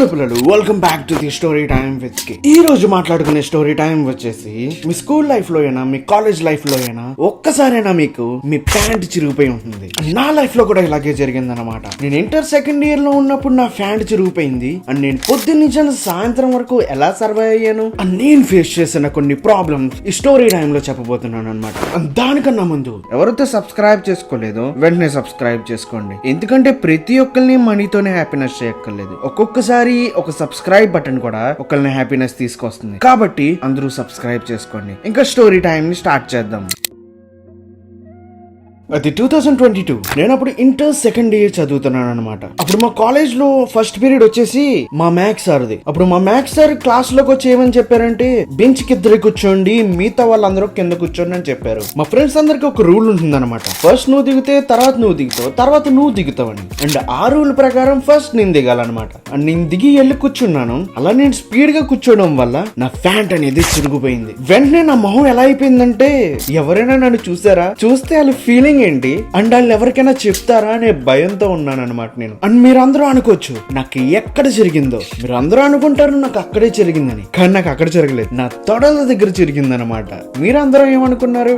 Hello పిల్లలు, welcome back to the story time with K. ఈ రోజు మాట్లాడుకునే స్టోరీ టైం వచ్చేసి మీ స్కూల్ లైఫ్ లో అయినా మీ కాలేజ్ లైఫ్ లో అయినా ఒక్కసారైనా మీకు మీ ప్యాంట్ చిరిగిపోయి ఉంటుంది. నా లైఫ్ లో కూడా ఇలాగే జరిగిందనమాట. నేను ఇంటర్ సెకండ్ ఇయర్ లో ఉన్నప్పుడు నా ప్యాంట్ చిరిగిపోయింది అండ్ నేను పొద్దున్న నుంచి సాయంత్రం వరకు ఎలా సర్వైవ్ అయ్యాను అండ్ నేను ఫేస్ చేసిన కొన్ని ప్రాబ్లమ్స్ ఈ స్టోరీ టైం లో చెప్పబోతున్నాను అనమాట. దానికన్నా ముందు ఎవరైతే సబ్స్క్రైబ్ చేసుకోలేదో వెంటనే సబ్స్క్రైబ్ చేసుకోండి, ఎందుకంటే ప్రతి ఒక్కరిని మనీతోనే హ్యాపీనెస్ చేయక్కర్లేదు. ఒక్కొక్కసారి ఒక సబ్స్క్రైబ్ బటన్ కూడా ఒకరిని హ్యాపీనెస్ తీసుకొస్తుంది. కాబట్టి అందరూ సబ్స్క్రైబ్ చేసుకోండి. ఇంకా స్టోరీ టైం ని స్టార్ట్ చేద్దాం. అది 2022. నేను అప్పుడు ఇంటర్ సెకండ్ ఇయర్ చదువుతున్నాను అనమాట. అప్పుడు మా కాలేజ్ లో ఫస్ట్ పీరియడ్ వచ్చేసి మా మ్యాథ్స్ సార్ది. అప్పుడు మా మ్యాథ్స్ సార్ క్లాస్ లోకి వచ్చి ఏమని చెప్పారంటే, బెంచ్ కి ఇద్దరు కూర్చోండి, మిగతా వాళ్ళందరూ కింద కూర్చోండి అని చెప్పారు. మా ఫ్రెండ్స్ అందరికి ఒక రూల్ ఉంటుంది అనమాట. ఫస్ట్ నువ్వు దిగితే తర్వాత నువ్వు దిగుతావు, తర్వాత నువ్వు దిగుతావని. అండ్ ఆ రూల్ ప్రకారం ఫస్ట్ నేను దిగాలన్నమాట. అండ్ నేను దిగి వెళ్ళి కూర్చున్నాను. అలా నేను స్పీడ్ గా కూర్చోవడం వల్ల నా ప్యాంట్ అనేది చిరిగిపోయింది. వెంటనే నా మొహం ఎలా అయిపోయిందంటే, ఎవరైనా నన్ను చూసారా, చూస్తే వాళ్ళ ఫీలింగ్ ఏంటి అండ్ వాళ్ళు ఎవరికైనా చెప్తారా అనే భయంతో ఉన్నాను అనమాట నేను. అండ్ మీరందరూ అనుకోవచ్చు నాకు ఎక్కడ జరిగిందో, మీరు అందరూ అనుకుంటారు నాకు అక్కడే జరిగిందని, కానీ నాకు అక్కడ జరగలేదు, నా తొడల దగ్గర జరిగింది అనమాట. మీరందరూ ఏమనుకున్నారు?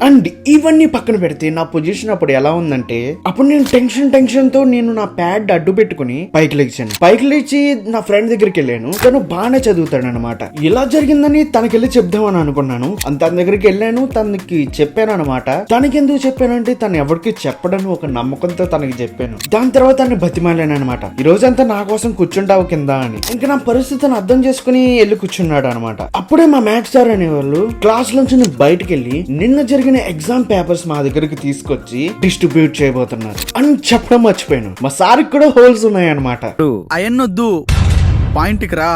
అండ్ ఇవన్నీ పక్కన పెడితే నా పొజిషన్ అప్పుడు ఎలా ఉందంటే, అప్పుడు నేను టెన్షన్ తో నేను నా ప్యాడ్ అడ్డు పెట్టుకుని పైకి లేచాను. పైకి లేచి నా ఫ్రెండ్ దగ్గరికి వెళ్ళాను. తను బాగానే చదువుతాడు అనమాట. ఇలా జరిగిందని తనకెళ్ళి చెప్దామని అనుకున్నాను. తన దగ్గరికి వెళ్ళాను, తనకి చెప్పాను అనమాట. తనకి ఎందుకు చెప్పానంటే తను ఎవరికి చెప్పడని ఒక నమ్మకంతో తనకి చెప్పాను. దాని తర్వాత తను బతిమాలాను అనమాట. ఈ రోజంతా నా కోసం కూర్చుంటావు కింద అని. ఇంకా నా పరిస్థితిని అర్థం చేసుకుని వెళ్ళి కూర్చున్నాడు అనమాట. అప్పుడే మా మ్యాథ్స్ సార్ అనేవాళ్ళు క్లాస్ నుంచి బయటకు వెళ్ళి నిన్న జరిగిన ఎగ్జామ్ పేపర్స్ మా దగ్గరికి తీసుకొచ్చి డిస్ట్రిబ్యూట్ చేయబోతున్నారు అని చెప్పడం మర్చిపోయాను. మా సార్ కూడా హోల్స్ ఉన్నాయి అనమాట. అయన్నొద్దు, పాయింట్కి రా.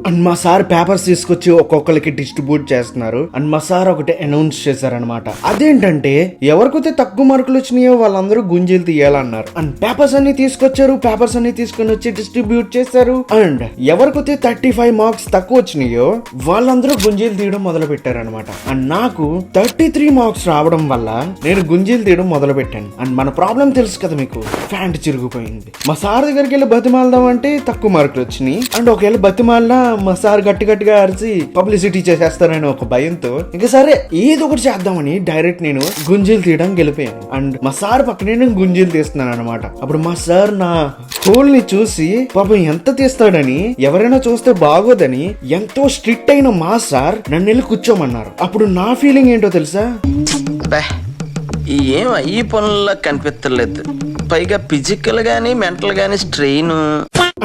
అండ్ మా సార్ పేపర్స్ తీసుకొచ్చి ఒక్కొక్కరికి డిస్ట్రిబ్యూట్ చేస్తున్నారు. అండ్ మా సార్ ఒకటి అనౌన్స్ చేశారనమాట. అదేంటంటే ఎవరికైతే తక్కువ మార్కులు వచ్చినాయో వాళ్ళందరూ గుంజీలు తీయాలన్నారు. అండ్ పేపర్స్ అన్ని తీసుకొచ్చారు. పేపర్స్ అన్ని తీసుకొని వచ్చి డిస్ట్రిబ్యూట్ చేశారు. అండ్ ఎవరికైతే 35 మార్క్స్ తక్కువ వచ్చినాయో వాళ్ళందరూ గుంజీలు తీయడం మొదలు పెట్టారు అనమాట. అండ్ నాకు 33 మార్క్స్ రావడం వల్ల నేను గుంజీలు తీయడం మొదలు పెట్టాను. అండ్ మన ప్రాబ్లం తెలుసు కదా మీకు, ప్యాంట్ చిరిగిపోయింది. మా సార్ దగ్గరికి వెళ్ళి బతిమాలదాం అంటే తక్కువ మార్కులు వచ్చినాయి. అండ్ ఒకవేళ బతిమాలినా మా సార్ గట్టిగా అరిచి పబ్లిసిటీ చేసేస్తారని ఒక భయంతో ఇంకా సరే ఏదో ఒకటి చేద్దామని డైరెక్ట్ నేను గుంజీలు తీయడం గెలిపాను. అండ్ మా సార్ పక్కనే నేను గుంజీలు తీస్తున్నాను అనమాట. అప్పుడు మా సార్ నా హోల్ ని చూసి పాపం ఎంత తీస్తాడని, ఎవరైనా చూస్తే బాగోదని ఎంతో స్ట్రిక్ట్ అయిన మా సార్ నన్ను వెళ్ళి కూర్చోమన్నారు. అప్పుడు నా ఫీలింగ్ ఏంటో తెలుసా? ఏం ఈ పనుల్లో కనిపించలేదు, పైగా ఫిజికల్ గానీ మెంటల్ గానీ స్ట్రెయిన్.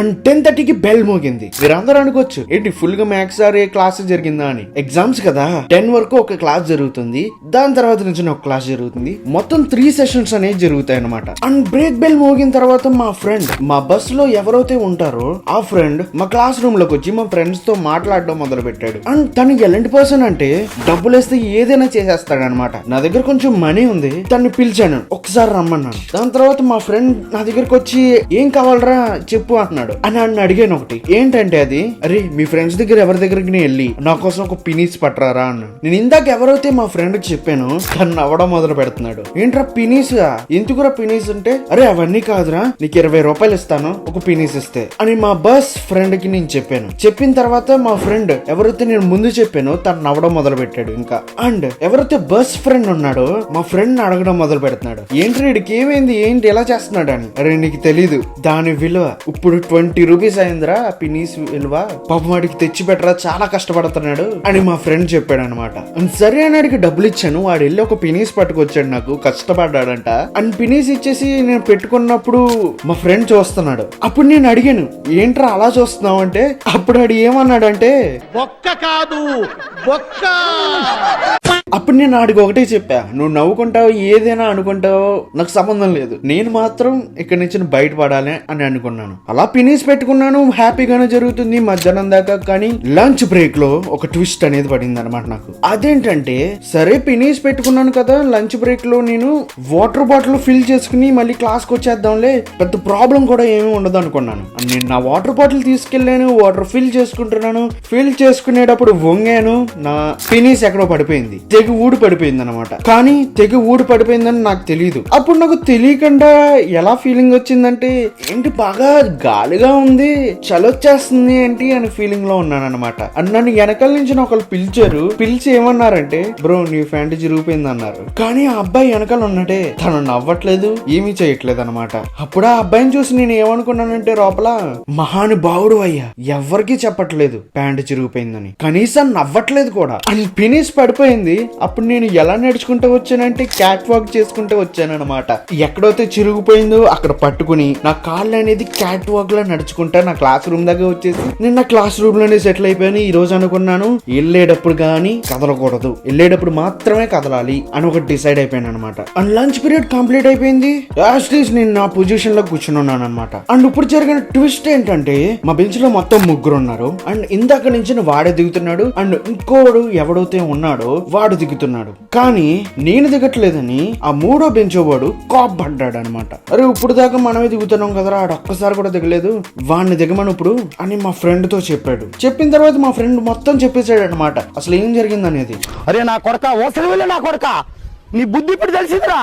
అండ్ 10:30కి బెల్ మోగింది. మీరందరూ అనుకోవచ్చు ఏంటి ఫుల్ గా మ్యాథ్స్ సార్ ఏ క్లాస్ జరిగిందా అని. ఎగ్జామ్స్ కదా, 10 వరకు ఒక క్లాస్ జరుగుతుంది, దాని తర్వాత నుంచి ఒక క్లాస్ జరుగుతుంది. మొత్తం 3 సెషన్స్ అనేవి జరుగుతాయి అనమాట. అండ్ బ్రేక్ బెల్ మోగిన తర్వాత మా ఫ్రెండ్, మా బస్ లో ఎవరైతే ఉంటారో ఆ ఫ్రెండ్ మా క్లాస్ రూమ్ లోకి వచ్చి మా ఫ్రెండ్స్ తో మాట్లాడడం మొదలు పెట్టాడు. అండ్ తను ఎలాంటి పర్సన్ అంటే డబ్బులు వేస్తే ఏదైనా చేసేస్తాడు అనమాట. నా దగ్గర కొంచెం మనీ ఉంది, తన్ని పిలిచాను, ఒకసారి రమ్మన్నాను. దాని తర్వాత మా ఫ్రెండ్ నా దగ్గరకు వచ్చి ఏం కావాలరా చెప్పు అంటున్నాడు. అని నన్ను అడిగాను ఒకటి. ఏంటంటే అది, అరే మీ ఫ్రెండ్స్ దగ్గర ఎవరి దగ్గరికి వెళ్ళి నా కోసం ఒక పినీస్ పట్టరారా అన్నాడు. నేను ఇందాక ఎవరైతే మా ఫ్రెండ్ కి చెప్పాను తను నవ్వడం మొదలు పెడుతున్నాడు. ఏంట్రా పినీస్, ఎందుకురా పినీస్ అంటే, అరే అవన్నీ కాదురా, నీకు 20 రూపాయలు ఇస్తాను ఒక పినీస్ ఇస్తే అని మా బస్ ఫ్రెండ్ కి నేను చెప్పాను. చెప్పిన తర్వాత మా ఫ్రెండ్ ఎవరైతే నేను ముందు చెప్పానో తను నవ్వడం మొదలు పెట్టాడు ఇంకా. అండ్ ఎవరైతే బస్ ఫ్రెండ్ ఉన్నాడో మా ఫ్రెండ్ అడగడం మొదలు పెడుతున్నాడు, ఏంటి వీడికి ఏమైంది, ఏంటి ఎలా చేస్తున్నాడు అని. అరే నీకు తెలీదు దాని విలువ, ఇప్పుడు 20 రూపీస్ అయిందిరా పినీస్ విలువ, పాపం వాడికి తెచ్చి పెట్టరా, చాలా కష్టపడుతున్నాడు అని మా ఫ్రెండ్ చెప్పాడు అనమాట. సరే అని అడిగి డబ్బులు ఇచ్చాను. వాడు వెళ్ళి ఒక పినీస్ పట్టుకొచ్చాడు, నాకు కష్టపడ్డాడంట. అండ్ పినీస్ ఇచ్చేసి నేను పెట్టుకున్నప్పుడు మా ఫ్రెండ్ చూస్తున్నాడు. అప్పుడు నేను అడిగాను ఏంట్రా అలా చూస్తున్నావు అంటే, అప్పుడు వాడు ఏమన్నాడంటే ఒక్క కాదు ఒక్క. అప్పుడు నేను ఆడికి ఒకటే చెప్పా, నువ్వు నవ్వుకుంటావు ఏదైనా అనుకుంటావో నాకు సంబంధం లేదు, నేను మాత్రం ఇక్కడి నుంచి బయటపడాలి అని అనుకున్నాను. అలా పినీస్ పెట్టుకున్నాను, హ్యాపీగానే జరుగుతుంది మధ్యాహ్నం దాకా. కానీ లంచ్ బ్రేక్ లో ఒక ట్విస్ట్ అనేది పడింది అనమాట నాకు. అదేంటంటే, సరే పినీస్ పెట్టుకున్నాను కదా, లంచ్ బ్రేక్ లో నేను వాటర్ బాటిల్ ఫిల్ చేసుకుని మళ్ళీ క్లాస్ కి వచ్చేద్దాంలే, పెద్ద ప్రాబ్లం కూడా ఏమీ ఉండదు అనుకున్నాను. నేను నా వాటర్ బాటిల్ తీసుకెళ్లాను, వాటర్ ఫిల్ చేసుకుంటున్నాను. ఫిల్ చేసుకునేటప్పుడు వంగాను, నా పినీస్ ఎక్కడో పడిపోయింది. తెగ ఊడి పడిపోయింది అనమాట. కానీ తెగ ఊడి పడిపోయిందని నాకు తెలియదు. అప్పుడు నాకు తెలియకుండా ఎలా ఫీలింగ్ వచ్చిందంటే ఏంటి బాగా గాలిగా ఉంది, చలొచ్చేస్తుంది ఏంటి అని ఫీలింగ్ లో ఉన్నాను అనమాట. నన్ను వెనకాల నుంచి ఒకళ్ళు పిలిచి ఏమన్నారంటే బ్రో నీ ఫ్యాంట్ చిరిగిపోయింది అన్నారు. కానీ ఆ అబ్బాయి వెనకాల ఉన్నట్టే తను నవ్వట్లేదు, ఏమీ చేయట్లేదు అనమాట. అప్పుడు ఆ అబ్బాయిని చూసి నేను ఏమనుకున్నానంటే లోపల మహానుభావుడు అయ్యా, ఎవరికి చెప్పట్లేదు ప్యాంట్ చిరిగిపోయిందని, కనీసం నవ్వట్లేదు కూడా అని ఫినిష్ పడిపోయింది. అప్పుడు నేను ఎలా నడుచుకుంటూ వచ్చానంటే క్యాట్ వాక్ చేసుకుంటూ వచ్చానన్నమాట. ఎక్కడైతే చిరిగిపోయిందో అక్కడ పట్టుకుని నా కాళ్ళు అనేది క్యాట్ వాక్ లా నడుచుకుంటా నా క్లాస్ రూమ్ దగ్గర వచ్చేసి నేను నా క్లాస్ రూమ్ లోనే సెటిల్ అయిపోయాను. ఈ రోజు అనుకున్నాను వెళ్ళేటప్పుడు గానీ కదలకూడదు, వెళ్ళేటప్పుడు మాత్రమే కదలాలి అని ఒకటి డిసైడ్ అయిపోయాను అనమాట. అండ్ లంచ్ పీరియడ్ కంప్లీట్ అయిపోయింది. నేను నా పొజిషన్ లో కూర్చున్నాను అనమాట. అండ్ ఇప్పుడు జరిగిన ట్విస్ట్ ఏంటంటే మా బెంచ్ లో మొత్తం ముగ్గురు ఉన్నారు. అండ్ ఇందాక నుంచి వాడే దిగుతున్నాడు అండ్ ఇంకోడు ఎవడైతే ఉన్నాడో వాడు దిగుతున్నాడు. కానీ నేను దిగట్లేదని ఆ మూడో బెంచ్ వాడు కాప్ పడ్డాడు అనమాట. అరే ఇప్పుడు దాకా మనమే దిగుతున్నాం కదరా, ఆడు ఒక్కసారి కూడా దిగలేదు, వాడిని దిగమని ఇప్పుడు అని మా ఫ్రెండ్ తో చెప్పాడు. చెప్పిన తర్వాత మా ఫ్రెండ్ మొత్తం చెప్పేశాడు అనమాట అసలు ఏం జరిగింది అనేది. అరే నా కొడక ఓసరి వెళ్ళి నా కొడక నీ బుద్ధి ఇప్పుడు తెలిసిందిరా.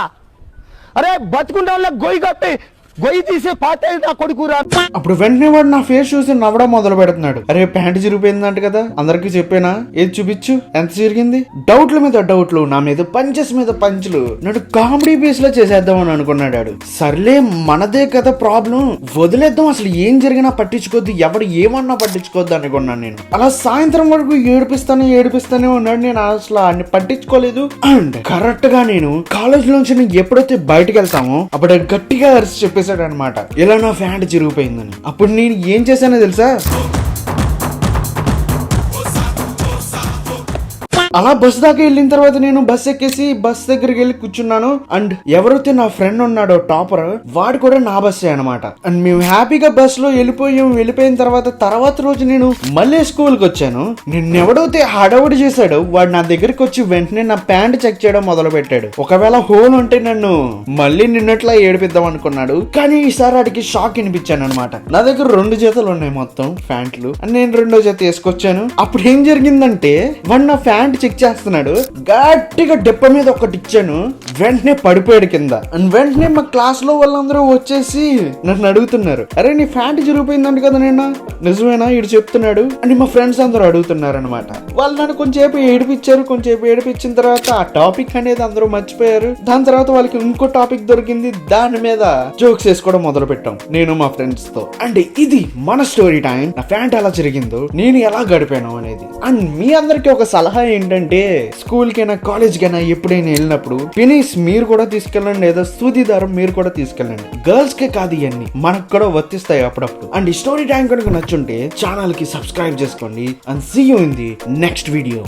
అరే బతుకుంటా గొయ్యి కప్పి గొయ్యి తీసే పాత నా కొడుకురా. అప్పుడు వెంటనే వాడు నా ఫేస్ చూసి నవ్వడం మొదలు పెడుతున్నాడు. అరే ప్యాంట్ చిరిగిపోయిందంట కదా, అందరికి చెప్పేనా, ఏది చూపించు ఎంత చిరిగింది. డౌట్ల మీద డౌట్లు, నా మీద పంచెస్ మీద పంచులు, నన్ను కామెడీ బేస్ లో చేసేద్దాం అని అనుకున్నాడు. సర్లే మనదే కదా ప్రాబ్లం, వదిలేద్దాం, అసలు ఏం జరిగినా పట్టించుకోద్దు, ఎవడు ఏమన్నా పట్టించుకోద్దు అనుకున్నాను నేను. అలా సాయంత్రం వరకు ఏడిపిస్తానే ఉన్నాడు. నేను అసలు అన్ని పట్టించుకోలేదు. అండ్ కరెక్ట్ గా నేను కాలేజ్ నుంచి ఎప్పుడైతే బయటకు వెళ్తామో అప్పుడు గట్టిగా అరిచి చెప్పేసాడు అనమాట ఇలా నా ఫ్యాంట్ చిరిగిపోయిందని. అప్పుడు నేను ఏం చేశానో తెలుసా, అలా బస్ దాకా వెళ్ళిన తర్వాత నేను బస్ ఎక్కేసి బస్ దగ్గరికి వెళ్ళి కూర్చున్నాను. అండ్ ఎవరైతే నా ఫ్రెండ్ ఉన్నాడో టాపర్ వాడు కూడా నా బస్సే అనమాట. అండ్ మేము హ్యాపీగా బస్ లో వెళ్ళిపోయిన తర్వాత రోజు నేను మళ్ళీ స్కూల్ కి వచ్చాను. నిన్నెవడైతే హడావుడి చేశాడో వాడు నా దగ్గరికి వచ్చి వెంటనే నా ప్యాంట్ చెక్ చేయడం మొదలు పెట్టాడు. ఒకవేళ హోల్ ఉంటే నన్ను మళ్ళీ నిన్నట్లా ఏడిపిద్దాం అనుకున్నాడు. కానీ ఈసారి వాడికి షాక్ వినిపించాను అనమాట. నా దగ్గర 2 జతలు ఉన్నాయి మొత్తం ప్యాంట్లు, నేను 2వ జత వేసుకొచ్చాను. అప్పుడు ఏం జరిగిందంటే వాడు నా ప్యాంట్ చెక్ చేస్తున్నాడు, గట్టిగా డెప్ప మీద ఒకటి ఇచ్చాను, వెంటనే పడిపోయాడు కింద. అండ్ వెంటనే మా క్లాస్ లో వాళ్ళందరూ వచ్చేసి నన్ను అడుగుతున్నారు, అరే నీ ప్యాంట్ చిరిగిపోయిందంట కదా నిన్న, నిజమేనా ఇటు చెప్తున్నాడు అని మా ఫ్రెండ్స్ అందరూ అడుగుతున్నారు అనమాట. వాళ్ళు నన్ను కొంచెంసేపు ఏడిపించిన తర్వాత ఆ టాపిక్ అనేది అందరూ మర్చిపోయారు. దాని తర్వాత వాళ్ళకి ఇంకో టాపిక్ దొరికింది, దాని మీద జోక్స్ వేసుకోవడం మొదలు పెట్టాం నేను మా ఫ్రెండ్స్ తో. అండ్ ఇది మన స్టోరీ టైం, నా ప్యాంట్ ఎలా జరిగిందో నేను ఎలా గడిపాను అనేది. అండ్ మీ అందరికి ఒక సలహా ఏంటంటే స్కూల్ కైనా కాలేజ్ కైనా ఎప్పుడైనా వెళ్ళినప్పుడు పినీస్ మీరు కూడా తీసుకెళ్ళండి, లేదా సూది దారం మీరు కూడా తీసుకెళ్ళండి. గర్ల్స్ కే కాదు ఇవన్నీ మనకు కూడా వర్తిస్తాయి అప్పుడప్పుడు. అండ్ ఈ స్టోరీ టైం కనుక నచ్చుంటే ఛానల్ కి సబ్స్క్రైబ్ చేసుకోండి. And see you in the next video.